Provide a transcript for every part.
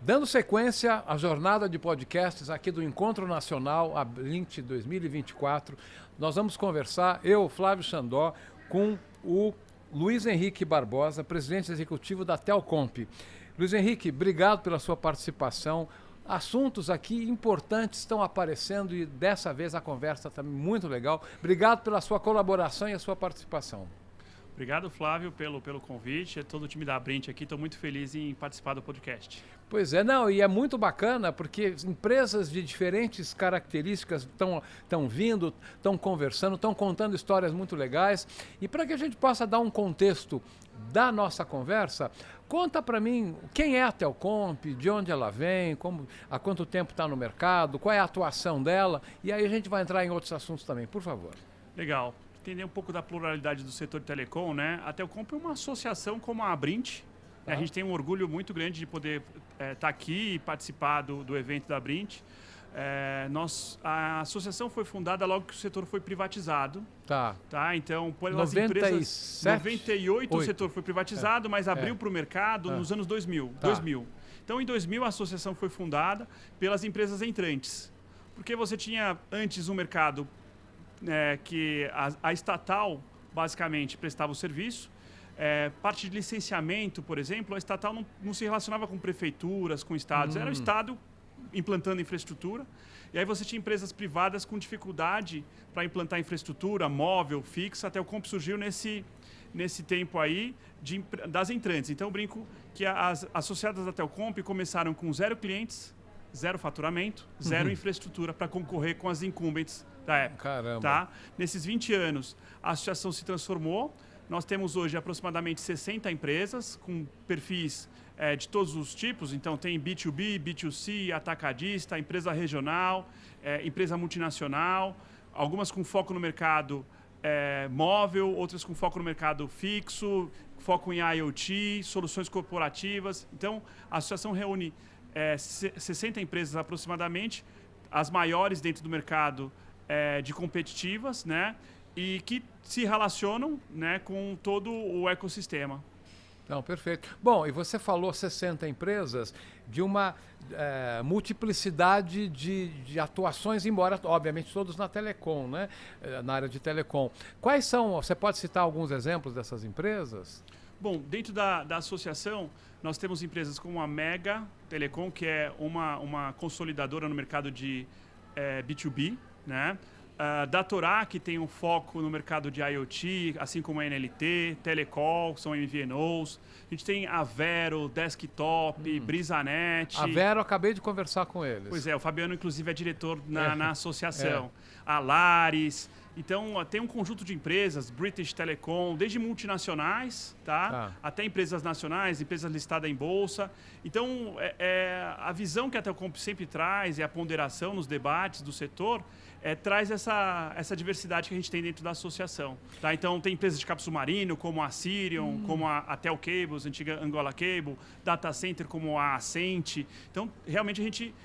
Dando sequência à jornada de podcasts aqui do Encontro Nacional Abrint 2024, nós vamos conversar, eu, Flávio Xandó, com o Luiz Henrique Barbosa, presidente executivo da Telcomp. Luiz Henrique, obrigado pela sua participação. Assuntos aqui importantes estão aparecendo e dessa vez a conversa está muito legal. Obrigado pela sua colaboração e a sua participação. Obrigado, Flávio, pelo convite. Todo o time da Abrint aqui, estou muito feliz em participar do podcast. Pois é, não, e é muito bacana porque empresas de diferentes características estão vindo, estão conversando, estão contando histórias muito legais. E para que a gente possa dar um contexto da nossa conversa, conta para mim quem é a Telcomp, de onde ela vem, há quanto tempo está no mercado, qual é a atuação dela, e aí a gente vai entrar em outros assuntos também, por favor. Legal. Entender um pouco da pluralidade do setor de telecom, né? A Telcomp é uma associação como a Abrint. A gente tem um orgulho muito grande de poder estar aqui e participar do evento da Abrint. A associação foi fundada logo que o setor foi privatizado. Tá. Então, pelas 97? Empresas... 98 o setor foi privatizado, mas abriu para o mercado nos anos 2000. Tá. 2000. Então, em 2000, a associação foi fundada pelas empresas entrantes. Porque você tinha antes um mercado que a estatal basicamente prestava o serviço. Parte de licenciamento, por exemplo, a estatal não se relacionava com prefeituras, com estados. Era o estado implantando infraestrutura. E aí você tinha empresas privadas com dificuldade para implantar infraestrutura móvel, fixa. A Telcomp surgiu nesse tempo aí das entrantes. Então eu brinco que as associadas da Telcomp começaram com 0 clientes, 0 faturamento, 0 infraestrutura para concorrer com as incumbentes da época. Caramba. Nesses 20 anos, a associação se transformou. Nós temos hoje aproximadamente 60 empresas com perfis de todos os tipos. Então, tem B2B, B2C, atacadista, empresa regional, empresa multinacional, algumas com foco no mercado móvel, outras com foco no mercado fixo, foco em IoT, soluções corporativas. Então, a associação reúne 60 empresas aproximadamente, as maiores dentro do mercado de competitivas, né? E que se relacionam, né, com todo o ecossistema. Não, perfeito. Bom, e você falou 60 empresas de uma multiplicidade de atuações, embora, obviamente, todos na telecom, né? Na área de telecom. Quais são, você pode citar alguns exemplos dessas empresas? Bom, dentro da associação, nós temos empresas como a Mega Telecom, que é uma consolidadora no mercado de B2B, né? Da Torá, que tem um foco no mercado de IoT, assim como a NLT, Telecol, são MVNOs. A gente tem a Vero, Desktop, Brisanet. A Vero, acabei de conversar com eles. Pois é, o Fabiano, inclusive, é diretor na associação. A Lares. Então, tem um conjunto de empresas, British Telecom, desde multinacionais, até empresas nacionais, empresas listadas em bolsa. Então, a visão que a Telcomp sempre traz e a ponderação nos debates do setor traz essa diversidade que a gente tem dentro da associação. Então, tem empresas de cabo submarino, como a Sirion, como a Telcables, antiga Angola Cable, data center como a Ascent. Então, realmente, a gente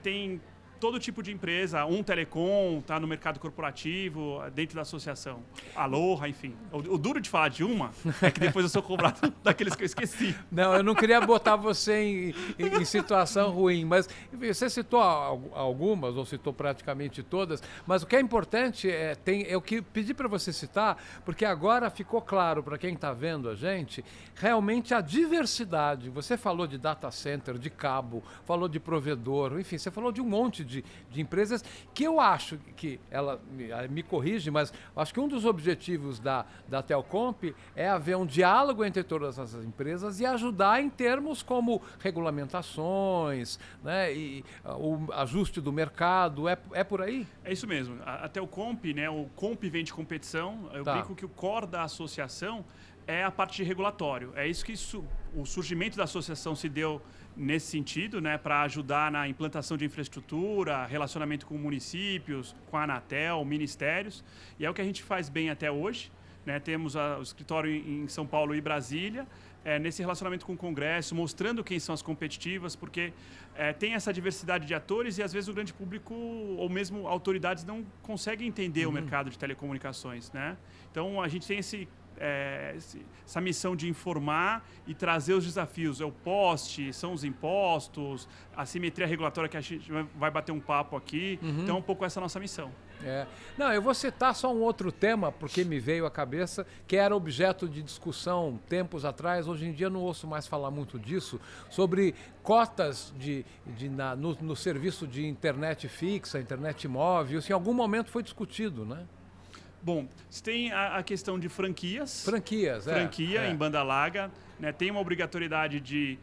tem todo tipo de empresa, Telecom, está no mercado corporativo, dentro da associação. Aloha, enfim. O duro de falar de uma é que depois eu sou cobrado daqueles que eu esqueci. Não, eu não queria botar você em situação ruim, mas você citou algumas, ou citou praticamente todas, mas o que é importante eu que pedi para você citar, porque agora ficou claro para quem está vendo a gente, realmente a diversidade. Você falou de data center, de cabo, falou de provedor, enfim, você falou de um monte de empresas que eu acho que, ela me corrige, mas acho que um dos objetivos da Telcomp é haver um diálogo entre todas essas empresas e ajudar em termos como regulamentações, né, e o ajuste do mercado, é por aí? É isso mesmo. A Telcomp, né, o Comp vem de competição, eu brinco que o core da associação é a parte de regulatório. É isso que o surgimento da associação se deu nesse sentido, né, para ajudar na implantação de infraestrutura, relacionamento com municípios, com a Anatel, ministérios. E é o que a gente faz bem até hoje. Né? Temos o escritório em São Paulo e Brasília, nesse relacionamento com o Congresso, mostrando quem são as competitivas, porque tem essa diversidade de atores e às vezes o grande público ou mesmo autoridades não conseguem entender o mercado de telecomunicações. Né? Então a gente tem essa missão de informar e trazer os desafios. É o POST, são os impostos, a simetria regulatória que a gente vai bater um papo aqui. Então, é um pouco essa nossa missão. Não, eu vou citar só um outro tema, porque me veio à cabeça, que era objeto de discussão tempos atrás. Hoje em dia não ouço mais falar muito disso, sobre cotas no serviço de internet fixa, internet móvel. Isso em algum momento foi discutido, né? Bom, você tem a questão de franquias. Franquia em banda larga. Né? Tem uma obrigatoriedade de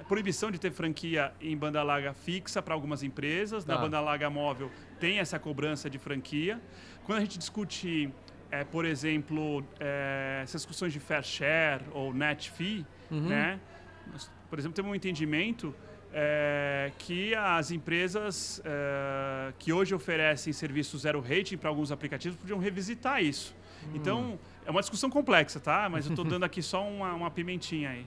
proibição de ter franquia em banda larga fixa para algumas empresas. Na banda larga móvel tem essa cobrança de franquia. Quando a gente discute, por exemplo, essas discussões de fair share ou net fee, né? Nós, por exemplo, temos um entendimento que as empresas que hoje oferecem serviço zero rating para alguns aplicativos podiam revisitar isso. Então, é uma discussão complexa, tá? Mas eu estou dando aqui só uma pimentinha aí.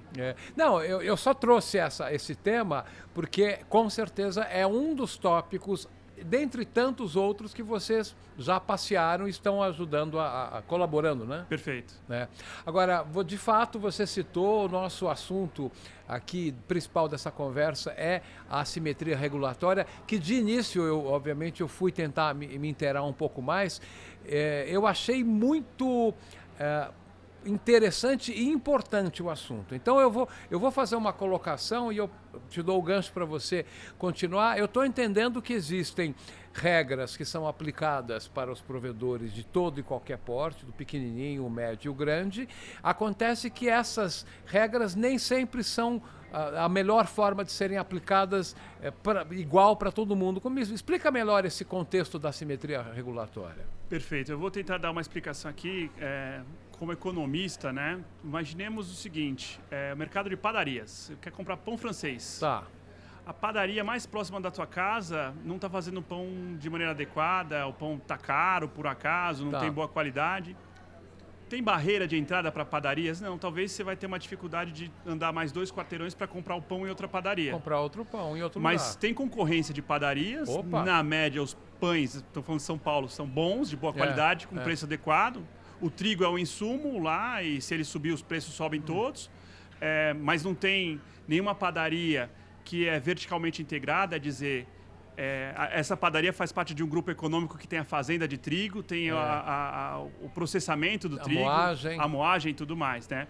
Não, eu só trouxe esse tema porque, com certeza, é um dos tópicos, dentre tantos outros, que vocês já passearam e estão ajudando, colaborando, né? Perfeito. Agora, de fato, você citou o nosso assunto aqui, principal dessa conversa, é a assimetria regulatória, que de início, obviamente, eu fui tentar me inteirar um pouco mais. Eu achei muito interessante e importante o assunto. Então eu vou fazer uma colocação e eu te dou o gancho para você continuar. Eu estou entendendo que existem regras que são aplicadas para os provedores de todo e qualquer porte, do pequenininho, o médio e o grande. Acontece que essas regras nem sempre são a melhor forma de serem aplicadas igual para todo mundo. Explica melhor esse contexto da assimetria regulatória. Perfeito. Eu vou tentar dar uma explicação aqui. Como economista, né? Imaginemos o seguinte, o mercado de padarias. Você quer comprar pão francês. Tá. A padaria mais próxima da tua casa não está fazendo pão de maneira adequada, o pão está caro por acaso, não tem boa qualidade. Tem barreira de entrada para padarias? Não, talvez você vai ter uma dificuldade de andar mais 2 quarteirões para comprar o pão em outra padaria. Comprar outro pão em outro lugar. Mas tem concorrência de padarias. Opa. Na média, os pães, estou falando de São Paulo, são bons, de boa qualidade, com preço adequado. O trigo é o insumo lá e se ele subir, os preços sobem todos. Mas não tem nenhuma padaria que é verticalmente integrada, dizer... essa padaria faz parte de um grupo econômico que tem a fazenda de trigo, tem o processamento do trigo, a moagem e tudo mais, né?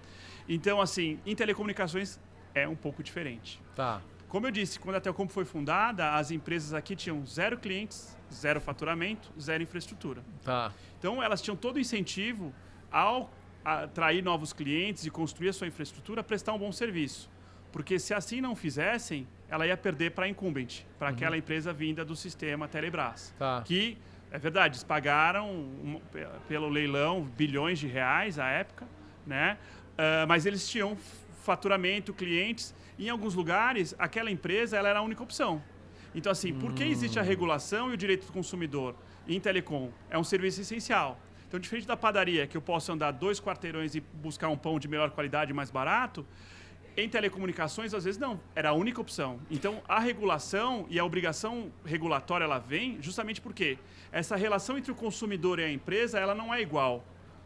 Então, assim, em telecomunicações é um pouco diferente. Tá. Como eu disse, quando a Telcom foi fundada, as empresas aqui tinham 0 clientes, 0 faturamento, 0 infraestrutura. Tá. Então, elas tinham todo o incentivo ao atrair novos clientes e construir a sua infraestrutura, a prestar um bom serviço. Porque se assim não fizessem, ela ia perder para a incumbent, para aquela empresa vinda do sistema Telebrás. Tá. Que, é verdade, eles pagaram pelo leilão bilhões de reais à época, né? Mas eles tinham faturamento, clientes. Em alguns lugares, aquela empresa ela era a única opção. Então, assim, por que existe a regulação e o direito do consumidor em telecom? É um serviço essencial. Então, diferente da padaria, que eu posso andar 2 quarteirões e buscar um pão de melhor qualidade mais barato, em telecomunicações, às vezes, não. Era a única opção. Então, a regulação e a obrigação regulatória, ela vem justamente porque essa relação entre o consumidor e a empresa, ela não é igual.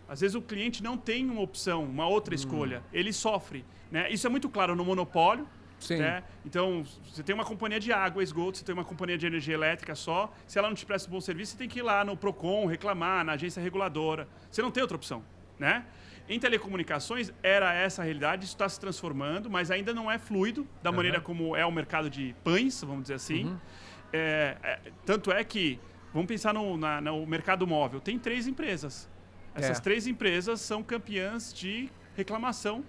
Às vezes, o cliente não tem uma opção, uma outra escolha. Ele sofre. Né? Isso é muito claro no monopólio. Sim. Né? Então, você tem uma companhia de água, esgoto, você tem uma companhia de energia elétrica só. Se ela não te presta um bom serviço, você tem que ir lá no PROCON, reclamar, na agência reguladora. Você não tem outra opção. Né? Em telecomunicações, era essa a realidade, isso está se transformando, mas ainda não é fluido da maneira como é o mercado de pães, vamos dizer assim. Tanto é que, vamos pensar no mercado móvel, tem 3 empresas. Essas 3 empresas são campeãs de reclamação.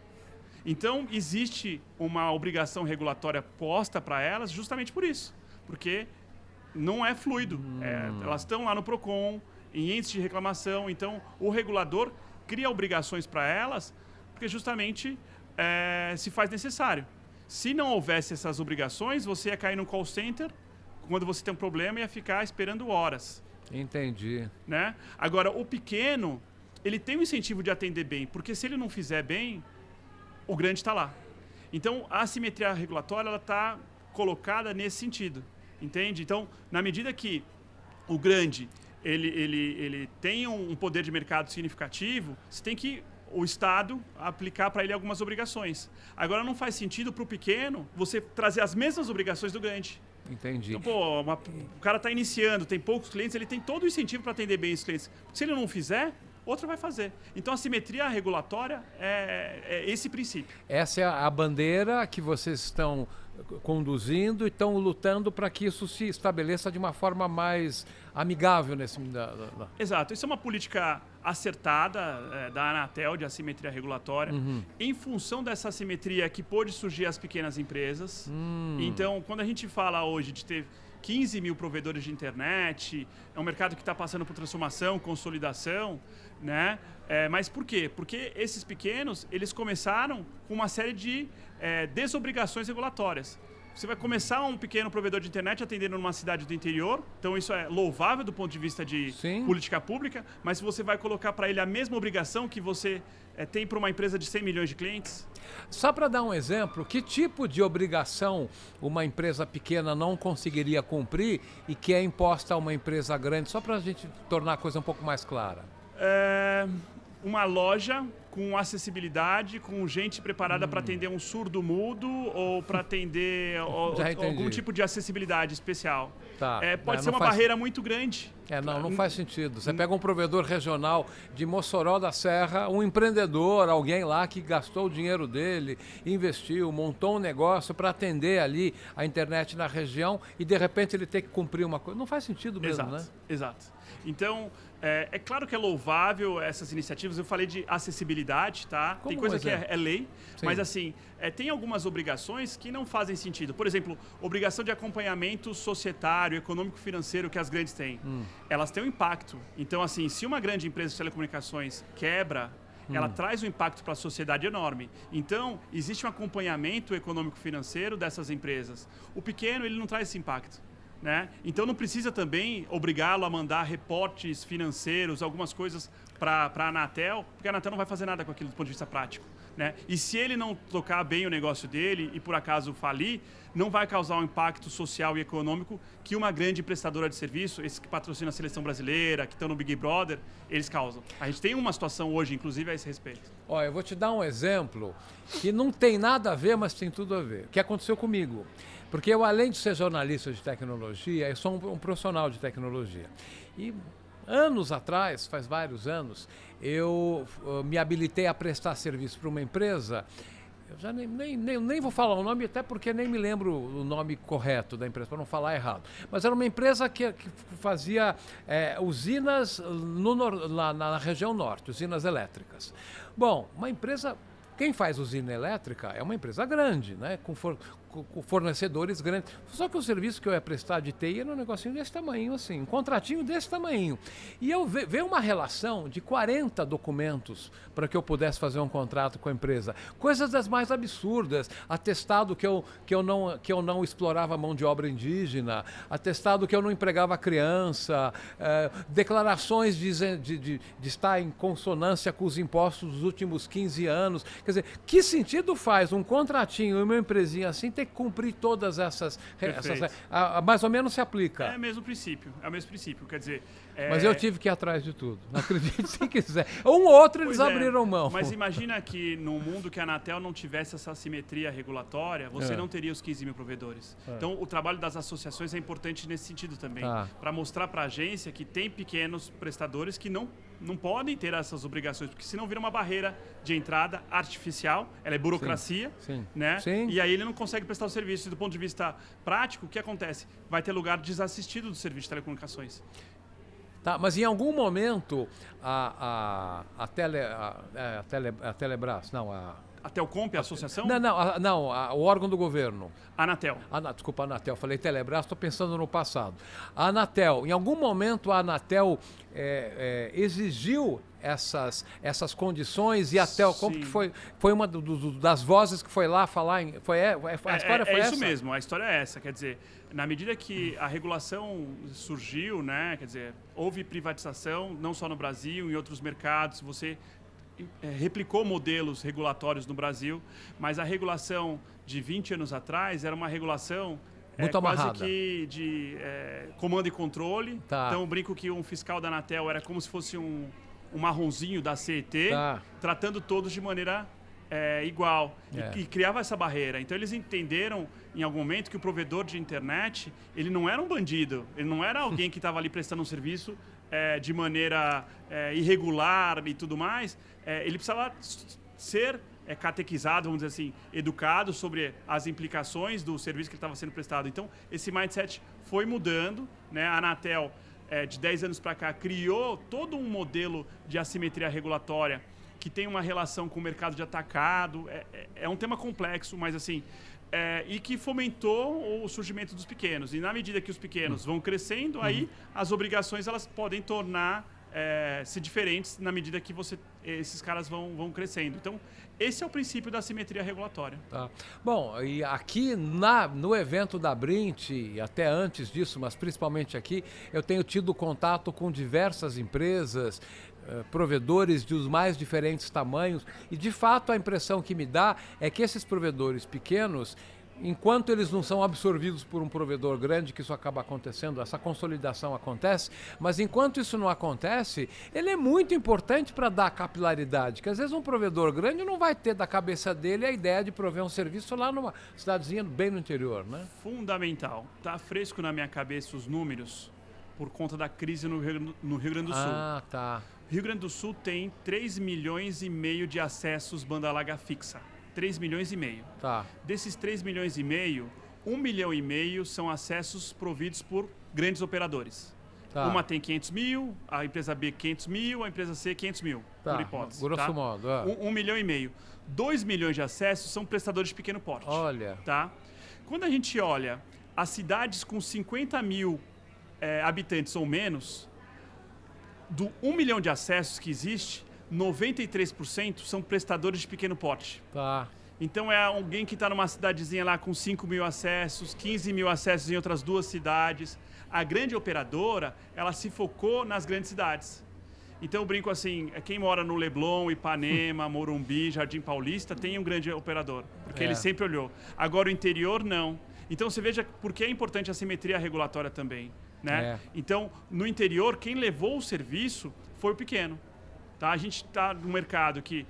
Então, existe uma obrigação regulatória posta para elas justamente por isso, porque não é fluido. Elas estão lá no PROCON, em índice de reclamação, então o regulador cria obrigações para elas, porque justamente se faz necessário. Se não houvesse essas obrigações, você ia cair no call center, quando você tem um problema, ia ficar esperando horas. Entendi. Né? Agora, o pequeno, ele tem o incentivo de atender bem, porque se ele não fizer bem, o grande está lá. Então, a assimetria regulatória está colocada nesse sentido, entende? Então, na medida que o grande ele tem um poder de mercado significativo, você tem que o Estado aplicar para ele algumas obrigações. Agora, não faz sentido para o pequeno você trazer as mesmas obrigações do grande. Entendi. Então, o cara está iniciando, tem poucos clientes, ele tem todo o incentivo para atender bem os clientes. Se ele não fizer, outro vai fazer. Então, a simetria regulatória é esse princípio. Essa é a bandeira que vocês estão conduzindo e estão lutando para que isso se estabeleça de uma forma mais amigável nesse... Exato. Isso é uma política acertada da Anatel de assimetria regulatória, em função dessa assimetria que pôde surgir as pequenas empresas. Então, quando a gente fala hoje de ter 15 mil provedores de internet, é um mercado que está passando por transformação, consolidação, né? Mas por quê? Porque esses pequenos, eles começaram com uma série de desobrigações regulatórias. Você vai começar um pequeno provedor de internet atendendo numa cidade do interior, então isso é louvável do ponto de vista de política pública, mas se você vai colocar para ele a mesma obrigação que você tem para uma empresa de 100 milhões de clientes... Só para dar um exemplo, que tipo de obrigação uma empresa pequena não conseguiria cumprir e que é imposta a uma empresa grande, só para a gente tornar a coisa um pouco mais clara? Uma loja com acessibilidade, com gente preparada para atender um surdo-mudo ou para atender algum tipo de acessibilidade especial. Tá. Pode ser uma barreira muito grande. Não faz sentido. Você pega um provedor regional de Mossoró da Serra, um empreendedor, alguém lá que gastou o dinheiro dele, investiu, montou um negócio para atender ali a internet na região e de repente ele tem que cumprir uma coisa. Não faz sentido mesmo, né? Exato. Então, é claro que é louvável essas iniciativas. Eu falei de acessibilidade, tá? Tem coisa que é lei, mas assim, tem algumas obrigações que não fazem sentido. Por exemplo, obrigação de acompanhamento societário, econômico-financeiro que as grandes têm. Elas têm um impacto. Então, assim, se uma grande empresa de telecomunicações quebra, ela traz um impacto para a sociedade enorme. Então, existe um acompanhamento econômico-financeiro dessas empresas. O pequeno, ele não traz esse impacto. Né? Então não precisa também obrigá-lo a mandar reportes financeiros, algumas coisas para a Anatel, porque a Anatel não vai fazer nada com aquilo do ponto de vista prático. Né? E se ele não tocar bem o negócio dele e por acaso falir, não vai causar um impacto social e econômico que uma grande prestadora de serviço, esses que patrocinam a seleção brasileira, que estão no Big Brother, eles causam. A gente tem uma situação hoje, inclusive, a esse respeito. Olha, eu vou te dar um exemplo que não tem nada a ver, mas tem tudo a ver. O que aconteceu comigo? Porque eu, além de ser jornalista de tecnologia, eu sou um profissional de tecnologia. E anos atrás, faz vários anos, eu me habilitei a prestar serviço para uma empresa. Eu já nem vou falar o nome, até porque nem me lembro o nome correto da empresa, para não falar errado. Mas era uma empresa que fazia usinas na região norte, usinas elétricas. Bom, uma empresa... Quem faz usina elétrica é uma empresa grande, né? Com fornecedores grandes. Só que o serviço que eu ia prestar de TI era um negocinho desse tamanho, assim, um contratinho desse tamanho. E eu veio uma relação de 40 documentos para que eu pudesse fazer um contrato com a empresa. Coisas das mais absurdas. Atestado que eu não explorava mão de obra indígena, atestado que eu não empregava criança, declarações de estar em consonância com os impostos dos últimos 15 anos. Quer dizer, que sentido faz um contratinho e uma empresinha assim ter que cumprir todas essas mais ou menos se aplica. É o mesmo princípio, quer dizer... Mas eu tive que ir atrás de tudo, não acredite se quiser. Um ou outro eles abriram mão. Mas imagina que no mundo que a Anatel não tivesse essa simetria regulatória, você não teria os 15 mil provedores. Então o trabalho das associações é importante nesse sentido também, para mostrar para a agência que tem pequenos prestadores que não podem ter essas obrigações, porque senão vira uma barreira de entrada artificial, ela é burocracia, né? E aí ele não consegue prestar o serviço. E do ponto de vista prático, o que acontece? Vai ter lugar desassistido do serviço de telecomunicações. Tá, mas em algum momento a Telebrás, não, a Telcomp, a associação? Não, o órgão do governo. Anatel. Desculpa, Anatel. Falei Telebrás, estou pensando no passado. A Anatel, em algum momento a Anatel exigiu essas condições e a Telcomp que foi uma das vozes que foi lá falar. A história foi essa? Isso mesmo, a história é essa. Quer dizer, na medida que a regulação surgiu, né, quer dizer, houve privatização, não só no Brasil, em outros mercados, você replicou modelos regulatórios no Brasil, mas a regulação de 20 anos atrás era uma regulação muito amarrada. Quase que de comando e controle. Então, eu brinco que um fiscal da Anatel era como se fosse um um marronzinho da CET, tratando todos de maneira igual. E criava essa barreira. Então eles entenderam em algum momento que o provedor de internet, ele não era um bandido, ele não era alguém que estava ali prestando um serviço de maneira irregular e tudo mais. Ele precisava ser catequizado, vamos dizer assim, educado sobre as implicações do serviço que estava sendo prestado. Então, esse mindset foi mudando, né? A Anatel, de 10 anos para cá, criou todo um modelo de assimetria regulatória que tem uma relação com o mercado de atacado. É um tema complexo, mas assim, e que fomentou o surgimento dos pequenos. E na medida que os pequenos vão crescendo, aí as obrigações elas podem se diferentes na medida que esses caras vão crescendo. Então, esse é o princípio da assimetria regulatória. Tá. Bom, e aqui no evento da Brint, e até antes disso, mas principalmente aqui, eu tenho tido contato com diversas empresas, provedores dos mais diferentes tamanhos, e de fato a impressão que me dá é que esses provedores pequenos, enquanto eles não são absorvidos por um provedor grande, que isso acaba acontecendo, essa consolidação acontece, mas enquanto isso não acontece, ele é muito importante para dar capilaridade, que às vezes um provedor grande não vai ter da cabeça dele a ideia de prover um serviço lá numa cidadezinha bem no interior, né? Fundamental. Está fresco na minha cabeça os números por conta da crise no Rio Grande do Sul. Ah, tá. Rio Grande do Sul tem 3 milhões e meio de acessos banda larga fixa. 3 milhões e meio. Tá. Desses 3 milhões e meio, 1 milhão e meio são acessos providos por grandes operadores. Tá. Uma tem 500 mil, a empresa B 500 mil, a empresa C 500 mil, por hipótese. Grosso modo. 1 milhão e meio. 2 milhões de acessos são prestadores de pequeno porte. Olha. Tá? Quando a gente olha as cidades com 50 mil habitantes ou menos, do 1 milhão de acessos que existe, 93% são prestadores de pequeno porte. Tá. Então é alguém que está numa cidadezinha lá com 5 mil acessos, 15 mil acessos em outras 2 cidades. A grande operadora, ela se focou nas grandes cidades. Então eu brinco assim, quem mora no Leblon, Ipanema, Morumbi, Jardim Paulista, tem um grande operador, porque ele sempre olhou. Agora o interior, não. Então você veja por que é importante a simetria regulatória também. Né? Então, no interior, quem levou o serviço foi o pequeno. Tá? A gente está no mercado que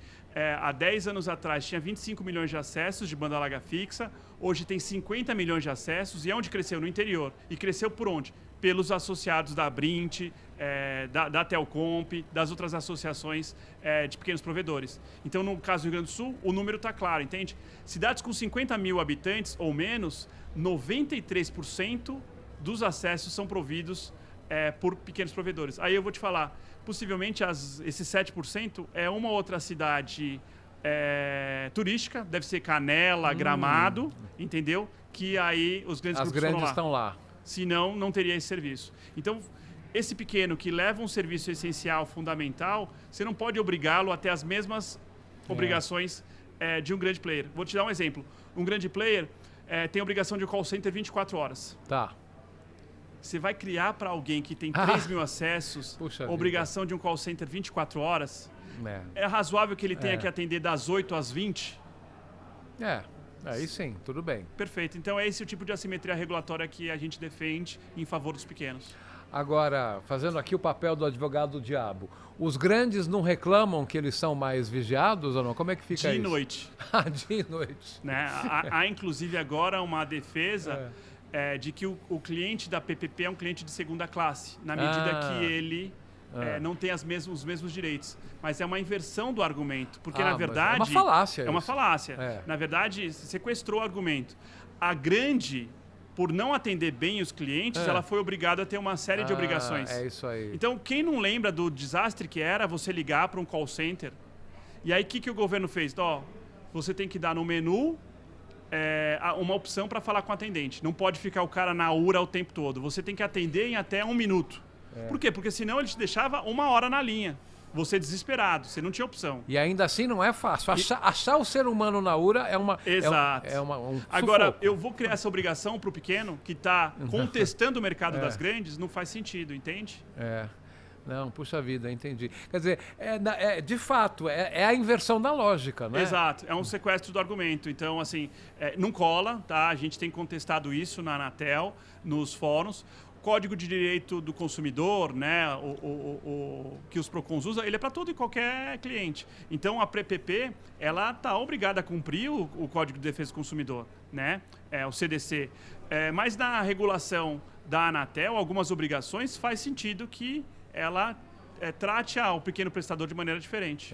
há 10 anos atrás tinha 25 milhões de acessos de banda larga fixa, hoje tem 50 milhões de acessos, e onde cresceu? No interior. E cresceu por onde? Pelos associados da Brint, da Telcomp, das outras associações de pequenos provedores. Então, no caso do Rio Grande do Sul, o número está claro, entende? Cidades com 50 mil habitantes ou menos, 93% dos acessos são providos por pequenos provedores. Aí eu vou te falar, possivelmente esses 7% é uma outra cidade turística, deve ser Canela, Gramado, entendeu? Que aí os grandes grupos estão lá. Senão, não teria esse serviço. Então, esse pequeno que leva um serviço essencial, fundamental, você não pode obrigá-lo a ter as mesmas obrigações de um grande player. Vou te dar um exemplo. Um grande player tem a obrigação de call center 24 horas. Tá. Você vai criar para alguém que tem 3 mil acessos, obrigação de um call center 24 horas? É razoável que ele tenha que atender das 8 às 20? Aí sim, tudo bem. Perfeito. Então é esse o tipo de assimetria regulatória que a gente defende em favor dos pequenos. Agora, fazendo aqui o papel do advogado do diabo, os grandes não reclamam que eles são mais vigiados ou não? Como é que fica isso? Dia e noite. Dia e noite. Né? Há inclusive agora uma defesa de que o cliente da PPP é um cliente de segunda classe, na medida que ele não tem os mesmos direitos. Mas é uma inversão do argumento, porque na verdade... É uma falácia. É uma falácia. Na verdade, sequestrou o argumento. A grande, por não atender bem os clientes, ela foi obrigada a ter uma série de obrigações. É isso aí. Então, quem não lembra do desastre que era você ligar para um call center? E aí, o que o governo fez? Você tem que dar no menu uma opção para falar com o atendente. Não pode ficar o cara na URA o tempo todo. Você tem que atender em até 1 minuto. Por quê? Porque senão ele te deixava 1 hora na linha. Você desesperado, você não tinha opção. E ainda assim não é fácil. Achar o ser humano na URA é uma... Exato. Um Agora, sufoco. eu vou criar essa obrigação para o pequeno, que está contestando o mercado das grandes, não faz sentido, entende? Não, puxa vida, entendi. Quer dizer, de fato, é a inversão da lógica, né? Exato, é um sequestro do argumento. Então, assim, não cola, tá? A gente tem contestado isso na Anatel, nos fóruns. Código de Direito do Consumidor, né, que os PROCONs usam, ele é para todo e qualquer cliente. Então, a PPP, ela está obrigada a cumprir o Código de Defesa do Consumidor, né, o CDC. Mas na regulação da Anatel, algumas obrigações, faz sentido que ela trate o pequeno prestador de maneira diferente.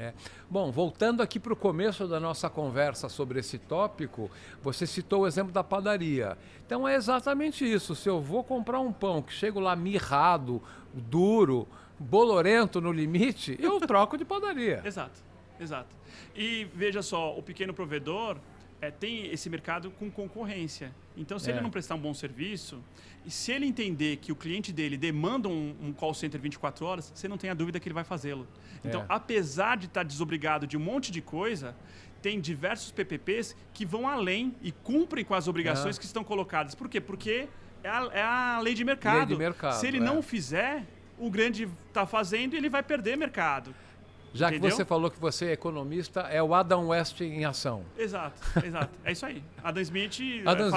Bom, voltando aqui para o começo da nossa conversa sobre esse tópico, você citou o exemplo da padaria. Então é exatamente isso. Se eu vou comprar um pão que chego lá mirrado, duro, bolorento no limite, eu troco de padaria. Exato, exato. E veja só, o pequeno provedor tem esse mercado com concorrência. Então, se ele não prestar um bom serviço, e se ele entender que o cliente dele demanda um call center 24 horas, você não tem a dúvida que ele vai fazê-lo. Então, apesar de estar desobrigado de um monte de coisa, tem diversos PPPs que vão além e cumprem com as obrigações que estão colocadas. Por quê? Porque é a lei de mercado. Lei de mercado, se ele não fizer, o grande está fazendo e ele vai perder mercado. Já Entendeu? que você falou que você é economista, é o Adam West em ação. Exato, exato. É isso aí. Adam Smith... Adam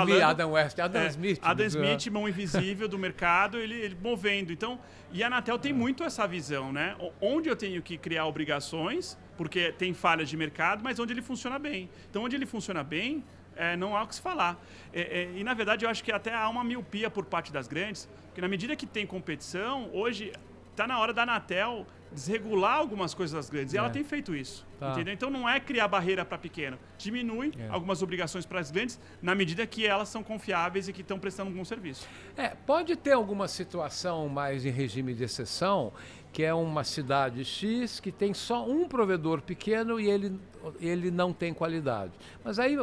Smith. Adam Smith, mão invisível do mercado, ele movendo. Então, e a Anatel tem muito essa visão, né? Onde eu tenho que criar obrigações, porque tem falhas de mercado, mas onde ele funciona bem. Então, onde ele funciona bem, não há o que se falar. E, na verdade, eu acho que até há uma miopia por parte das grandes, porque na medida que tem competição, hoje está na hora da Anatel desregular algumas coisas das grandes. E ela tem feito isso. Entendeu? Então não é criar barreira para pequeno. Diminui algumas obrigações para as grandes na medida que elas são confiáveis e que estão prestando um bom serviço. Pode ter alguma situação mais em regime de exceção, que é uma cidade X que tem só um provedor pequeno e ele não tem qualidade. Mas aí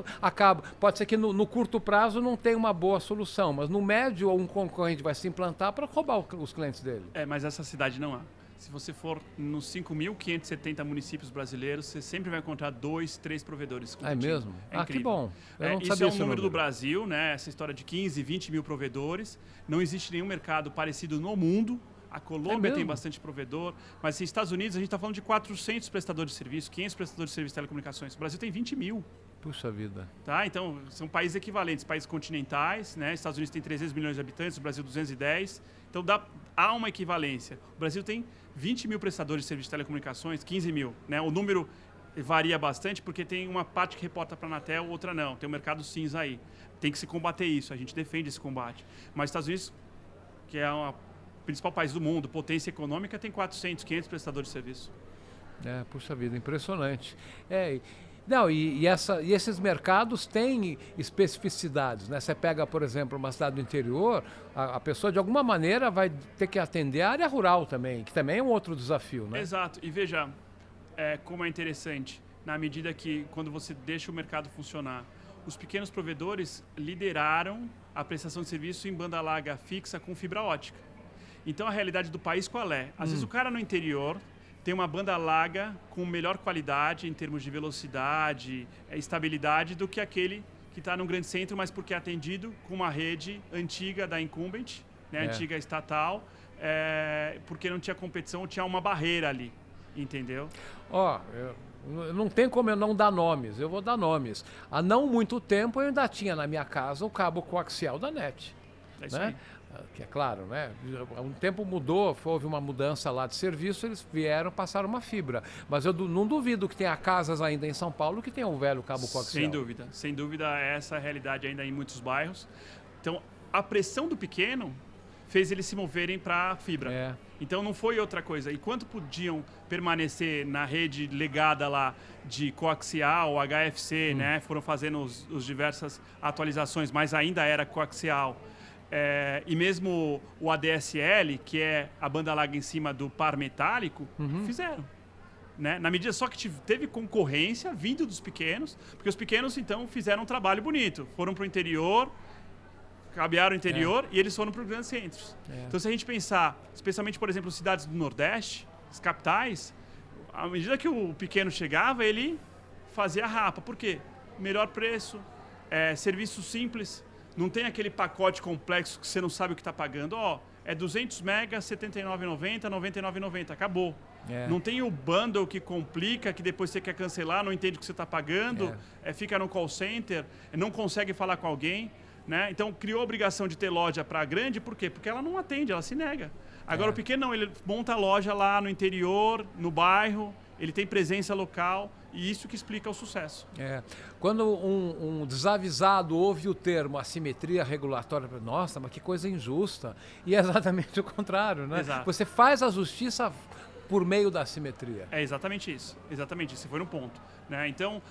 pode ser que no curto prazo não tenha uma boa solução, mas no médio um concorrente vai se implantar para roubar os clientes dele. Mas essa cidade não há. Se você for nos 5.570 municípios brasileiros, você sempre vai encontrar 2, 3 provedores competindo. É mesmo? Que bom. Eu não isso sabia é um número do Brasil, né? Essa história de 15, 20 mil provedores. Não existe nenhum mercado parecido no mundo. A Colômbia tem bastante provedor, mas nos Estados Unidos a gente está falando de 400 prestadores de serviço, 500 prestadores de serviço de telecomunicações. O Brasil tem 20 mil. Puxa vida. Então, são países equivalentes, países continentais, né? Estados Unidos tem 300 milhões de habitantes, o Brasil 210. Então, há uma equivalência. O Brasil tem 20 mil prestadores de serviço de telecomunicações, 15 mil. Né? O número varia bastante porque tem uma parte que reporta para a Anatel, outra não. Tem um mercado cinza aí. Tem que se combater isso, a gente defende esse combate. Mas os Estados Unidos, que é o principal país do mundo, potência econômica, tem 400, 500 prestadores de serviço. Puxa vida, impressionante. Não, e esses mercados têm especificidades, né? Você pega, por exemplo, uma cidade do interior, a pessoa de alguma maneira vai ter que atender a área rural também, que também é um outro desafio, né? Exato. E veja como é interessante, na medida que quando você deixa o mercado funcionar, os pequenos provedores lideraram a prestação de serviço em banda larga fixa com fibra ótica. Então a realidade do país qual é? Às vezes o cara no interior tem uma banda larga com melhor qualidade em termos de velocidade, estabilidade do que aquele que está num grande centro, mas porque é atendido com uma rede antiga da incumbent, né, antiga estatal, porque não tinha competição, tinha uma barreira ali, entendeu? Não tem como eu não dar nomes, eu vou dar nomes. Há não muito tempo eu ainda tinha na minha casa o cabo coaxial da NET. É isso aí. Que é claro, né? Um tempo mudou, houve uma mudança lá de serviço, eles vieram passar uma fibra. Mas eu não duvido que tenha casas ainda em São Paulo que tenham um velho cabo coaxial. Sem dúvida, essa é a realidade ainda em muitos bairros. Então, a pressão do pequeno fez eles se moverem para a fibra. Então, não foi outra coisa. Enquanto podiam permanecer na rede legada lá de coaxial, HFC, né? Foram fazendo os diversas atualizações, mas ainda era coaxial. E mesmo o ADSL, que é a banda larga em cima do par metálico, fizeram. Né? Na medida só que teve concorrência vindo dos pequenos, porque os pequenos, então, fizeram um trabalho bonito. Foram para o interior, cabearam o interior e eles foram para os grandes centros. Então, se a gente pensar, especialmente, por exemplo, cidades do Nordeste, as capitais, à medida que o pequeno chegava, ele fazia a rapa. Por quê? Melhor preço, serviço simples. Não tem aquele pacote complexo que você não sabe o que está pagando. É 200 megas, R$ 79,90, R$ 99,90. Acabou. Não tem o bundle que complica, que depois você quer cancelar, não entende o que você está pagando, fica no call center, não consegue falar com alguém. né? Então, criou a obrigação de ter loja para grande, por quê? Porque ela não atende, ela se nega. Agora, o pequeno não, ele monta a loja lá no interior, no bairro, ele tem presença local, e isso que explica o sucesso. Quando um desavisado ouve o termo assimetria regulatória, nossa, mas que coisa injusta. E é exatamente o contrário, né? Exato. Você faz a justiça por meio da assimetria. É exatamente isso. Exatamente isso. Você foi no ponto, né? Então,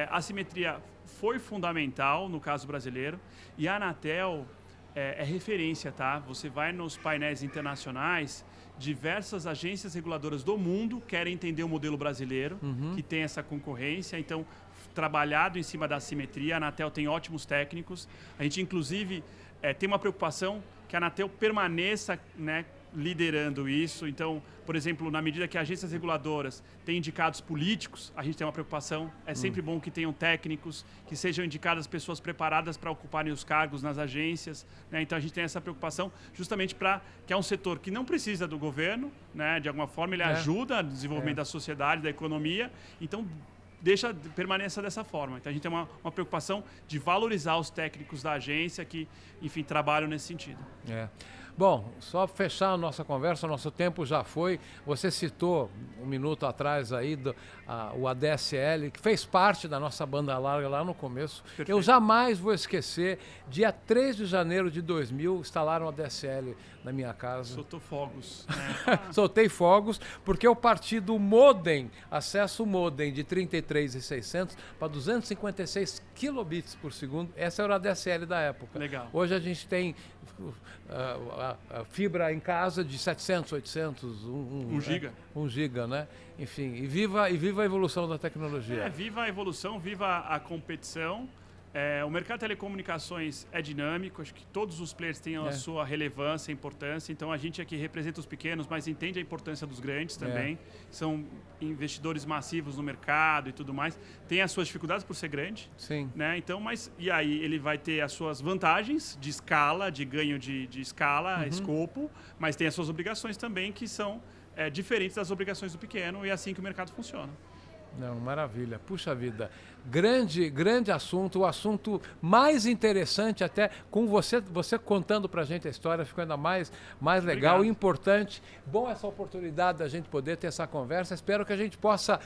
a assimetria foi fundamental no caso brasileiro, e a Anatel é referência, tá? Você vai nos painéis internacionais, diversas agências reguladoras do mundo querem entender o modelo brasileiro, que tem essa concorrência. Então, trabalhado em cima da assimetria, a Anatel tem ótimos técnicos. A gente, inclusive, tem uma preocupação que a Anatel permaneça, né, liderando isso. Então, por exemplo, na medida que agências reguladoras têm indicados políticos, a gente tem uma preocupação. É sempre bom que tenham técnicos, que sejam indicadas pessoas preparadas para ocuparem os cargos nas agências, né? Então, a gente tem essa preocupação justamente para que é um setor que não precisa do governo, né? De alguma forma, ele ajuda no desenvolvimento da sociedade, da economia. Então, permaneça dessa forma. Então, a gente tem uma preocupação de valorizar os técnicos da agência que, enfim, trabalham nesse sentido. Bom, só fechar a nossa conversa, nosso tempo já foi. Você citou um minuto atrás aí o ADSL, que fez parte da nossa banda larga lá no começo. Perfeito. Eu jamais vou esquecer, dia 3 de janeiro de 2000, instalaram o ADSL na minha casa. Soltou fogos. Né? Soltei fogos, porque eu parti do modem, acesso modem de 33.600 para 256 kilobits por segundo. Essa era a ADSL da época. Legal. Hoje a gente tem a fibra em casa de 700, 800, 1 giga. 1 giga, né? Enfim, e viva a evolução da tecnologia. Viva a evolução, viva a competição. O mercado de telecomunicações é dinâmico, acho que todos os players têm a sua relevância e importância. Então, a gente aqui representa os pequenos, mas entende a importância dos grandes também. São investidores massivos no mercado e tudo mais. Tem as suas dificuldades por ser grande. Sim. Né? Então, e aí ele vai ter as suas vantagens de escala, de ganho de escala, escopo, mas tem as suas obrigações também, que são diferentes das obrigações do pequeno, e é assim que o mercado funciona. Não, maravilha. Puxa vida. Grande assunto, o assunto mais interessante até, com você contando pra gente a história, ficou ainda mais legal e importante. Bom essa oportunidade da gente poder ter essa conversa. Espero que a gente possa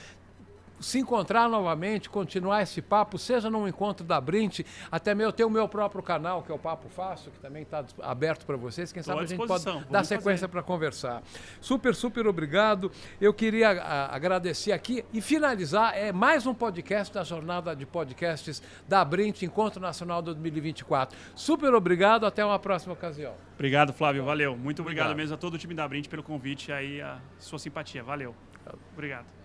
se encontrar novamente, continuar esse papo, seja num encontro da Brint, até eu tenho o meu próprio canal, que é o Papo Fácil, que também está aberto para vocês. Quem sabe a gente pode dar sequência para conversar. Super obrigado. Eu queria agradecer aqui e finalizar mais um podcast da jornada de podcasts da Brint, Encontro Nacional 2024. Super obrigado, até uma próxima ocasião. Obrigado, Flávio, valeu. Muito obrigado mesmo a todo o time da Brint pelo convite e a sua simpatia. Valeu. Obrigado.